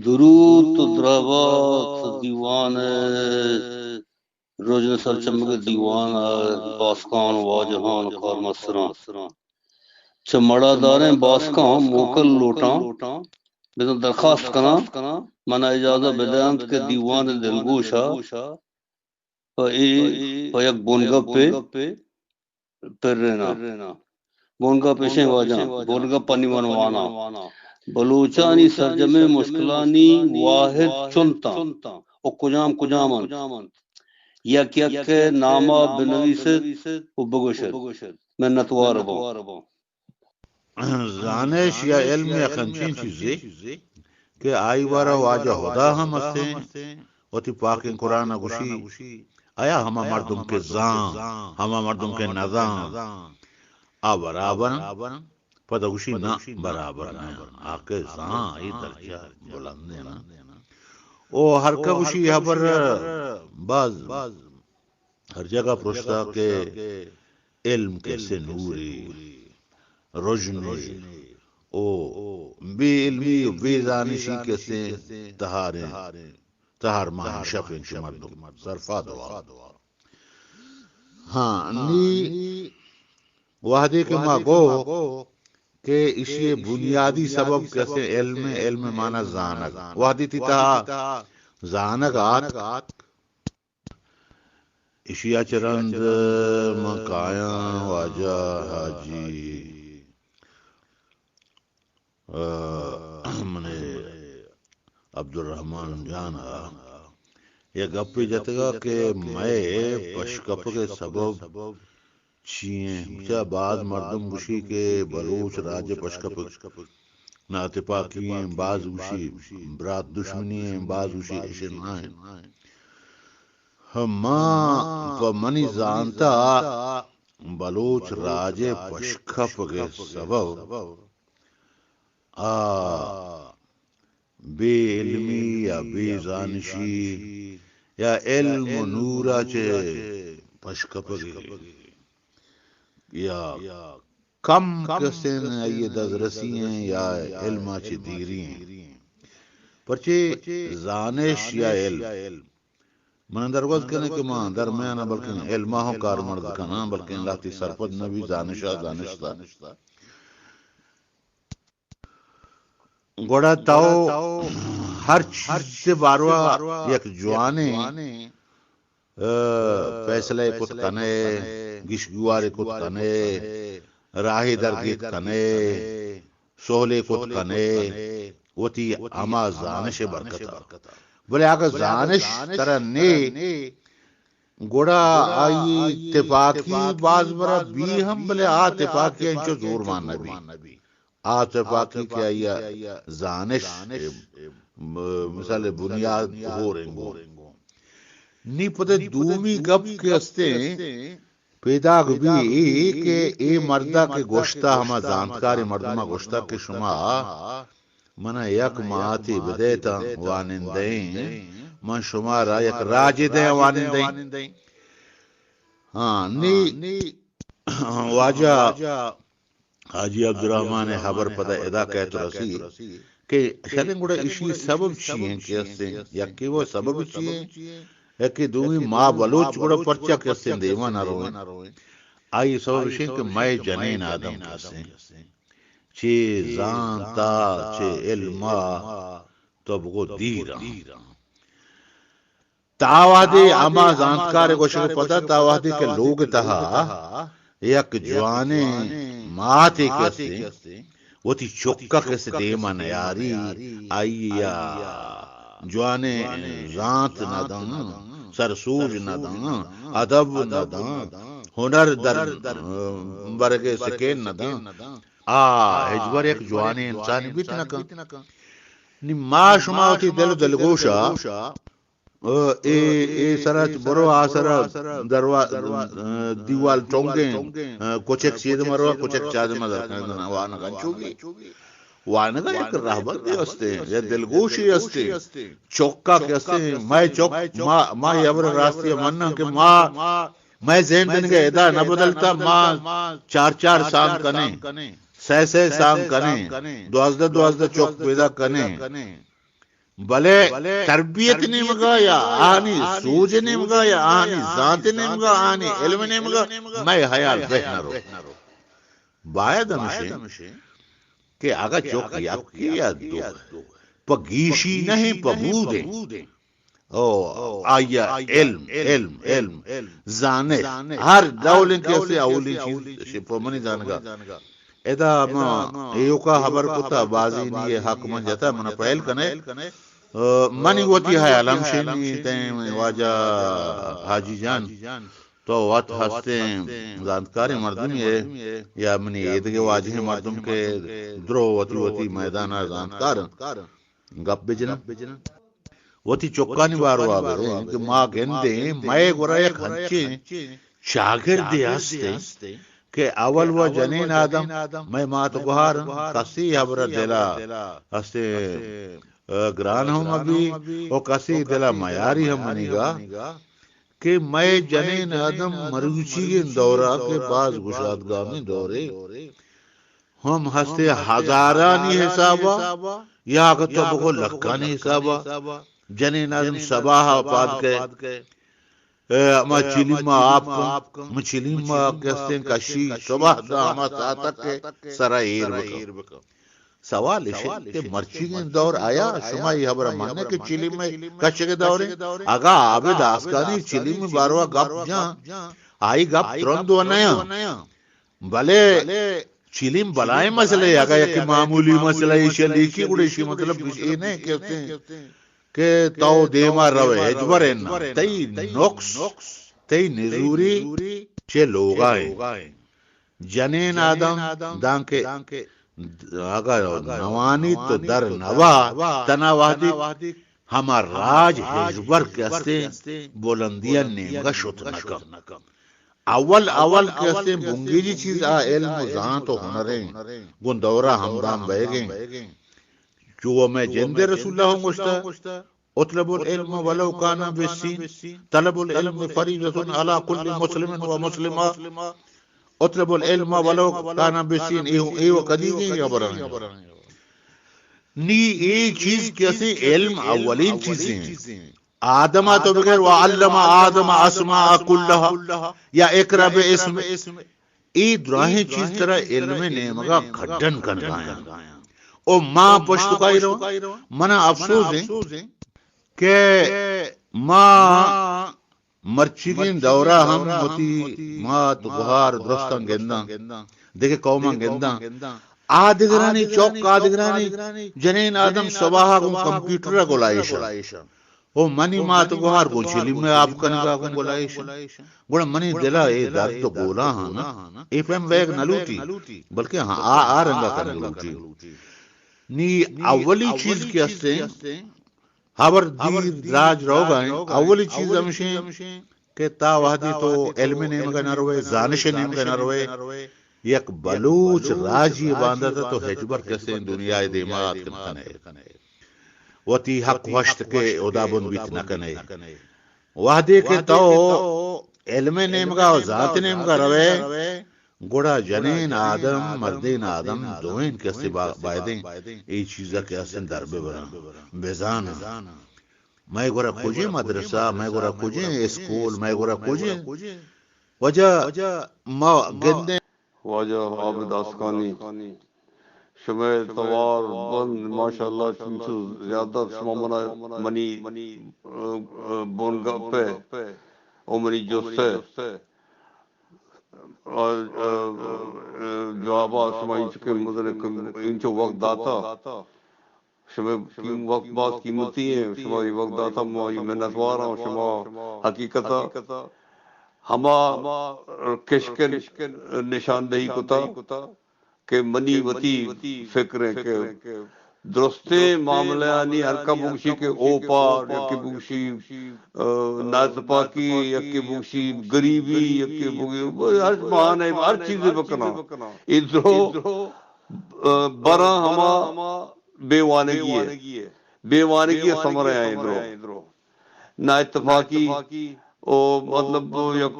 درود تو درابات دیوان روزن سر چمک دیوان باسکان واجہان کارمسران چمڑا داریں باسکان موکل لوٹاں بدن درخواست کنا منا اجازت بدانت کے دیوان دلگوشا و یک بونگا پہ پر رہنا بونگا پیشیں واجہاں بونگا پانی منوانا بلوچانی سرجم مشکلانی واحد چنتا او کجام کجامن یک یک کے نامہ بنویسد و بگوشد منتوار بوں زانش یا علم یا خنچین چیزی کہ آئی وارا واجہ خدا ہم ہستے وتی پاک قرآن گوشی آیا ہما مردم کے زان ہما مردم کے نظام آ برابر پتہ گوشی نہ برابر نہیں آکے زان ای درجہ بلند ہے نا او ہر کا گوشی یہاں پر بعض ہر جگہ پرشتا کے علم کیسے نوری روشنی او بے علمی و بے دانشی کیسے تہار مان شفن کے مردم صرفا دعا ہاں نی وحدے کے ماں گو کہ اسی بنیادی سبب کیسے علم مانا زانگ وحدی تی تہا زانگ آت اشیا چرند مکایاں واجہ حاجی منے عبدالرحمن جانا یہ گپی جتگا کہ میں پشکپ کے سبب چیئیں بچا بعض مردم گوشی کے بلوچ راج پشکپ ناتپاکی ہیں بعض گوشی برات دشمنی ہیں بعض گوشی اشنہ ہیں ماں پا منی زانتا بلوچ راج پشکپ کے سبب بے علمی یا بے زانشی یا علم نورا چے پشکپ یا کم کسن یہ دزرسی ہیں یا علم چے دیری ہیں پرچے زانش یا علم من درگوز کہنے کہ ماں درمیانا بلکہ علمہ ہوں کار مرد کنا بلکہ اللہ تی سرپد نبی زانشا زانشتا گوڑا تاو ہر چیز سے باروا یک جوانے فیصلے کت کنے گشگوارے کت کنے راہی درگیت کنے سہلے کت کنے وتی اما زانش برکتا بلے آگا زانش طرح نے گوڑا آئی اتفاقی باز برا بھی ہم بلے اتفاقی انچو زور مان نبی اتفاقی کیا یا زانش مثال بنیاد ہو رنگو نی پتہ دومی گپ کے استے پیدا بھی کہ اے مردہ کے گوشتا ہما زانتکاری مردمہ گوشتا کہ شما منا یک ماتی بدیتا وانندین من شما را یک راجی دیں وانندین ہاں نی واجہ حاجی عبدالرحمن حبر پتہ ادا کہت رسی کہ شلنگ گوڑا اسی سبب چیئیں کیسے یا کہ وہ سبب چیئیں ہے کہ دوئی ماں بلوچ گوڑا پرچا کیسے دیما نہ روئیں آئی سبب چیئیں کہ میں جنین آدم کیسے چے زانتا چے علما تب گو دیرا تاوادی اما زانتکار گوشت پتہ تاوادی کے لوگ تہا یک جوانے ماتے کیسے وہ تی چکا کیسے دیما نیاری آئیا جوانے زانت ندن سرسوج ندن ادب ندن ہنر در برگے سکین ندن ہجبر ایک جوانے انسانی بیت نکا نی ما شما ہوتی دل گوشا اے سرچ برو آسرا دیوال ٹونگیں کچھک سید مروا کچھک چاہد مدر کندنا وانگان چوگی وانگان یک رہبر دی استے یا دلگوشی استے چوکا کے استے میں چوک ماں یبر راستی مننا کہ میں ذہن دن کے ادا نہ بدلتا ماں 4 سام کنے 6 سام کنے 12 چوک پیدا کنے بلے تربیت نمگا یا آنی سوج نمگا یا آنی ذات نمگا آنی علم نمگا میں حیال رہنا رو باید ہمشے کہ اگا چوک یکی یا دو پا گیشی نہیں پا بودیں او آیا علم زانش ہر دولن کیسے اولی چیز شپا منی زانگا ایدا ما ایو کا خبر کتا بازی نہیں حق من جاتا منا پہل کنے منی وطی ہے علم شینی تیم واجہ حاجی جان تو وات ہستے زانتکاری مردم ہے یا منی ایدگے واجہ مردم کے درو وطی میدانا زانتکار گپ بجنا وطی چکانی بارو آبے کہ ماں گندے مائے گورا یک ہنچے شاگردی ہستے کہ اول و جنین آدم میں مات گوھار کسی حبر دلا ہستے گران ہم ابھی اور کسی دلا میاری ہم منی گا کہ میں جنین آدم مروچی کے دورہ کے بعض گشادگاہ میں دورے ہم ہستے ہزارانی حسابہ یا اگر تو بگو لکھانی حسابہ جنین آدم سباہ پاد کے ما چلیما آپ کا ما چلیما کہتے ہیں کشی صبح دا ہما ساتھ کے سرا ایر بکا سوال ہے کہ مرچی کے دور آیا شما یہ حبرہ ماننے کہ چلی میں کچھ کے دور ہے اگا آبد آسکانی چلی میں باروا گپ جاں آئی گپ ترندو نیا بلے چلی میں بلائیں مسئلہ ہے اگا یکی معمولی مسئلہ ایشی لیکی گوڑیشی مطلب یہ نہیں کہتے ہیں کہ تو دیما روے اجبر اینا تی نقص تی نزوری چے لوگا ہیں جنین آدم دان کے اگر نوانی تو در نوا تنا وحدی ہمار راج حجبر کہتے بلندیاں نیمگا شت نکم اول کہتے بنگیجی چیز علم و زان تو ہنریں گندورہ ہمدان بے گئیں جو میں جند رسول اللہ مشتا اطلب العلم ولو کانا بالسین طلب العلم فریضۃ علی کل مسلم و مسلمہ اطلب العلم ولو کانا بالسین ایو کدی گئی یا بران نی ایک چیز کیسے علم اولین چیزیں ہیں آدم تو بغیر وعلم آدم اسماء کلها یا اقرا باسم ای دراہیں چیز طرح علم نیمگا کھڈن کن گایا او ماں پشت کائی رو منا افسوس ہیں کہ ماں مرچگین دورہ ہم ہوتی ماں تو گوھار درستان گنداں دیکھے قومان گنداں آدگرانی چوک آدگرانی جنین آدم سواہا گم کمپیوٹر گولائشا او منی ماں تو گوھار گو چلی میں آپ کنگا گم گولائشا گوڑا منی دلا اے درد تو گولا ہاں نا اے پیم ویگ نلوٹی بلکہ ہاں آ رنگا کر لوٹی نی اولی چیز کی ہستے ہاور دیر راج رو گائیں اولی چیز ہمشیں کہ تا وحدی تو علم نیم کا نہ روئے زانش نیم کا نہ روئے یک بلوچ راجی باندھا تھا تو حجبر کیسے دنیا دیمات کنے وطی حق وشت کے ادابن بیت نکنے وحدی کے تو علم نیم کا ذات نیم کا روئے گوڑا جنین آدم مردین آدم دوین کیسے بائدیں ای چیزا کیسے دربے برا بیزانا میں گوڑا کجی مدرسہ میں گوڑا کجی اسکول میں گوڑا کجی وجہ ما گندے واجہ عابد آسکانی شمع توار بند ماشاءاللہ چنچو زیادہ شما منی بونگا پہ عمری جو سے جوابا شما انچو مدر انچو وقت داتا شما وقت بعد قیمتی ہے شما یہ وقت داتا ما یہ محنتوارا شما حقیقتا ہما کشکن نشاندہی کتا کہ منی وطی فکر ہے کہ درستے معاملہ یعنی ہر کا بوشی کے اوپار یکی بوشی نازپاکی یکی بوشی غریبی یکی بوشی ہر معنی ہر چیز بکنا ادھرو برا ہما بیوانگی ہے بیوانگی سمرہ ہیں ادھرو نا اتفاقی مطلب یک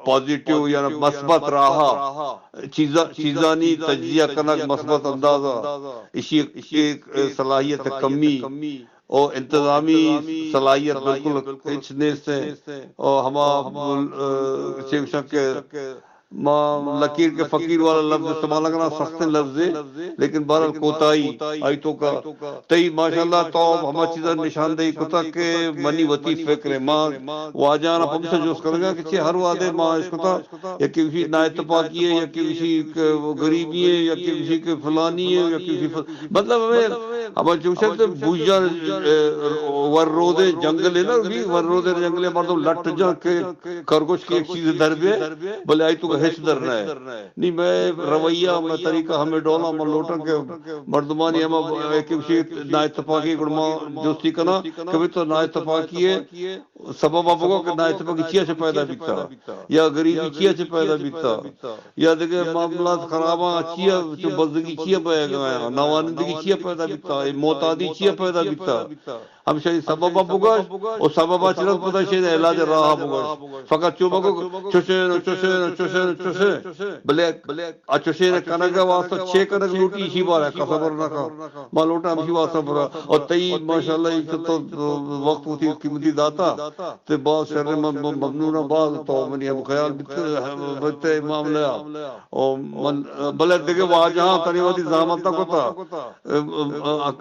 پازیٹیو یا مثبت راہا چیزانی تجزیہ کنک مثبت اندازہ اسی ایک صلاحیت کمی اور انتظامی صلاحیت بالکل کھینچنے سے اور ہما لکیر کے فقیر والا لفظ استعمال کرنا سخت لفظ ہے لیکن بہرحال کوتاہی آیتوں کا تئی ماشاءاللہ تو ہما چیزیں نشاندہی کتا کہ منی وتی فکر ہے ماں واجانا پمسا جوس کرے گا کہ ہر وعدے ماں اس کتا یا کسی نا اتفاقی ہے یا کسی غریبی ہے یا کسی کے فلانی ہے یا کسی مطلب ہمیں جوشن سے بوجھا ور رودے جنگل ہے نا بھی ور رودے جنگل ہے مردم لٹ جا کے خرگوش کی ایک چیز دربے بلے آئی تو کا حص درنا ہے نہیں میں رویہ میں طریقہ ہمیں ڈولا میں لوٹا کے مردمانی ہمیں کسی نا اتفاقی گڑما جوستی کنا کبھی تو نا اتفاقی ہے سبب آپ کو کہ نا اتفاقی چیا سے پیدا بیتا یا غریبی چیا سے پیدا بیتا یا دیکھیں معاملات خراباں چیا جو بزدگی چیا پیدا گیا نوانندگی چیا پیدا بیتا موتادی چیا پیدا بیتا ہمشہ سبب بگاش اور سبب چلت پتہ شید علاج راہ بگاش فقط چوبا کو چوشے بلے چوشے نے کنگ واسطہ 6 کنگ لوٹی اسی بار ہے خبر نہ کا ماں لوٹا ہمشی واسطہ برا اور تئی ماشاءاللہ ایک تو وقت ہوتی قیمتی داتا تے بعض شر ممنون بعض تو منی ہم خیال بتے معاملہ اور بلے دیکھے وہاں جہاں تنی واتی زحمت نہ کوتا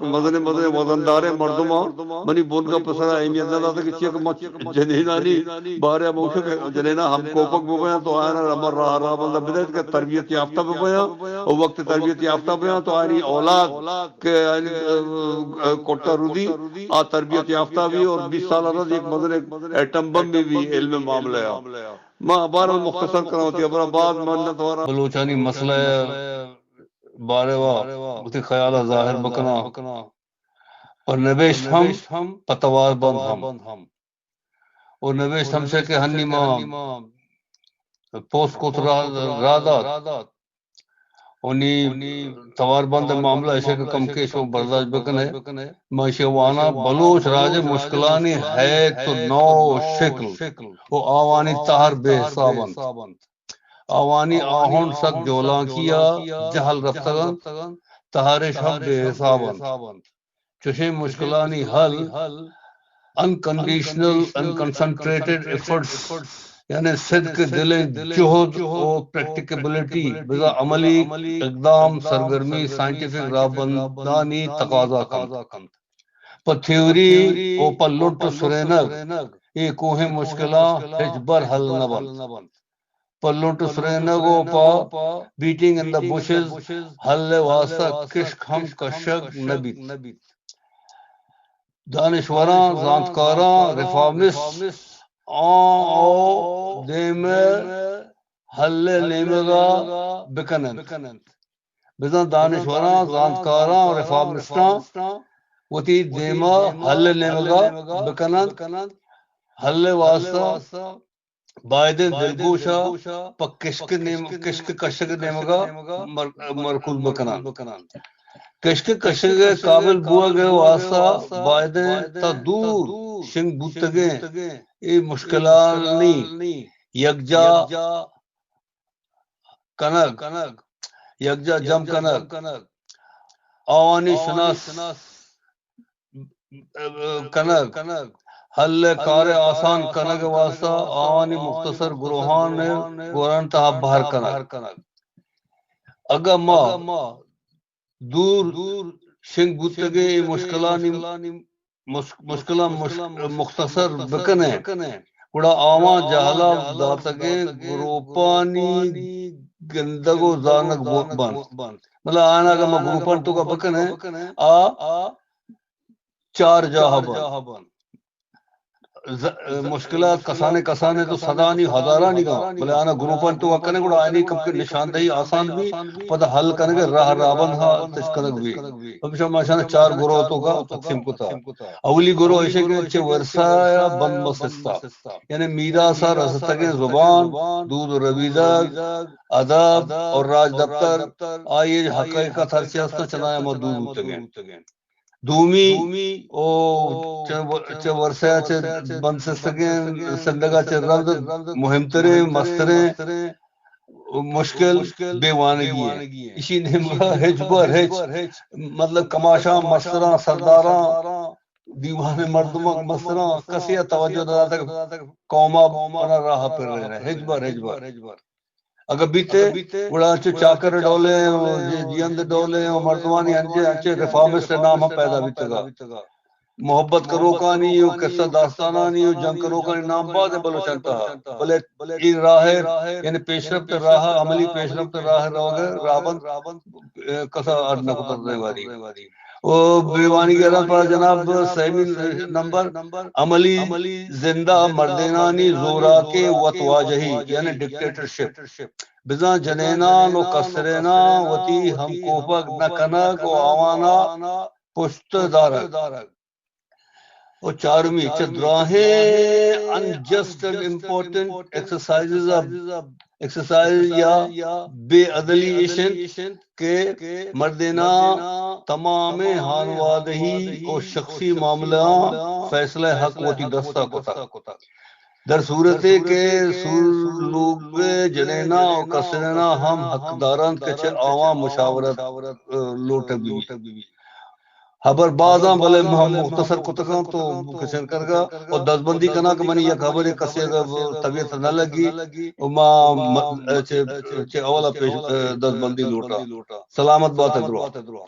مدن وزندار مردمہ منی بول کا پسرا اہمیت نہ داتا کہ چیک مچ جنینانی بارے موشک جنینا ہم کوپک بویا تو آئینا رمر راہ بندہ بدایت کا تربیت یافتہ بویا اور وقت تربیت یافتہ بویا تو آئینی اولاد کے کوٹا رودی آ تربیت یافتہ بھی اور 20 سال رض ایک مدن ایٹم بم میں بھی علم معاملہ ہے ماں بار میں مختصر کرنا ہوتی ہے اپنا بعد منت وارا بلوچانی مسئلہ بارے واہ خیال ظاہر بکنا اور نویشت ہم پتوار بند ہم اور نویشت ہم سے کہ ہنی ماں پوست کو رادات انہی توار بند معاملہ ایسے کہ کم کے شو برداشت بکنے معاشی وانا بلوچ راج مشکلانی ہے تو نو شکل وہ آوانی تہر بے حسابند آوانی آہن سک جولاں کیا جہل رفتگن تہارش ہم بے حسابند چوشے مشکلانی حل unconditional unconcentrated efforts یعنی صدق دل جہد اور پریکٹیکیبلٹی بذا عملی اقدام سرگرمی سائنٹیفک رابندانی تقاضا کند پر تھیوری او پر لٹ سرینگ یہ کوہ مشکلہ ہجبر حل نبند پر لٹ سرینگ او پا بیٹنگ ان دا بشز حل واسطہ کشک ہم کشک نبیت دانشوراں زانتکاراں ریفارمسٹ دیم حل نیمگا بکنند بزن دانشوراں زانتکاراں ریفارمسٹاں وتی دیما حل نیمگا بکنند حل واسطہ بائدن دلگوشا پا کشک کشک نیمگا مرکوز بکنند کشک کشک قابل بوا گئے واسطہ بائدن تا دور شنگ بوتگیں ای مشکلانی یکجا کنگ یکجا جم کنگ آوانی شناس کنگ حل کار آسان کنگ واسطہ آوانی مختصر گروہان گوران تہا بہر کنگ اگا ما دور شنگ بوتگے مشکلانی مختصر بکنے بڑا آواں جہلا داتگے گروپانی گندگو زانک بند مطلب آنا اگر میں گروپان تو کا بکنے چار جاہ بند مشکلات کسانے تو صدا نہیں ہزارہ نہیں گا بلے آنا گروپان تو کرنے گوڑا آئینی کم کے نشاندہی آسان بھی پتہ حل کرنے گے راہ رابند ہاں تشکنگ بھی ہمیشہ ماشاءاللہ 4 گروہ تو کا تقسیم کتا اولی گروہ ایسے کہ اچھے ورسا یا بند مسستا یعنی میراسا رستگیں زبان دود رویدگ ادب اور راج دفتر آئیے حقیقت ہر چیزنا چنایا مدود ہوتگیں دومی او چه ورسا چه بند سگن سندگا چه رند مهمتره مستره مشکل بیوانگی ہے. اسی نے ہج بر ہج مطلب کماشاں مستراں سرداراں دیوان مردمک مستراں کسی توجہ دادا تک قوما پنا راہ پر رہنا ہج بر اگر بیتے بڑا چو چاکر ڈولے جیند ڈولے مردمانی انچے انچے ریفارمسٹ نام پیدا بیتے گا. محبت کرو کانی ہو قصہ داستانانی ہو جنگ کرو کانی نام بعد ہے بلوچنتا بلے ای راہ یعنی پیشرفت راہ عملی پیشرفت راہ روگے رابن کسا اڈنا کترنے واری او بیوانی گران پر جناب سیمی نمبر عملی زندہ مردینانی زورا کے وطواجہی یعنی ڈکٹیٹرشپ بزا جنینان و کسرینان وتی ہم کوفک نکنک و آوانا پشت دارک اور Charmy چدراہیں unjust and important exercise یا بے عدلیشن کے مردینہ تمام حانوادہی اور شخصی معاملہ فیصلہ حق وتی دستہ کتا در صورت کے لوگ جنینا اور کسرنا ہم حقداران کچھ عوام مشاورت لوٹ بھی خبر بازاں بلے ہم مختصر کتگاں تو کچھ کر گا اور دس بندی کنا کہ منی یہ خبر کسی طبیعت نہ لگی ما اولا پیش دس بندی لوٹا سلامت بات ہے درو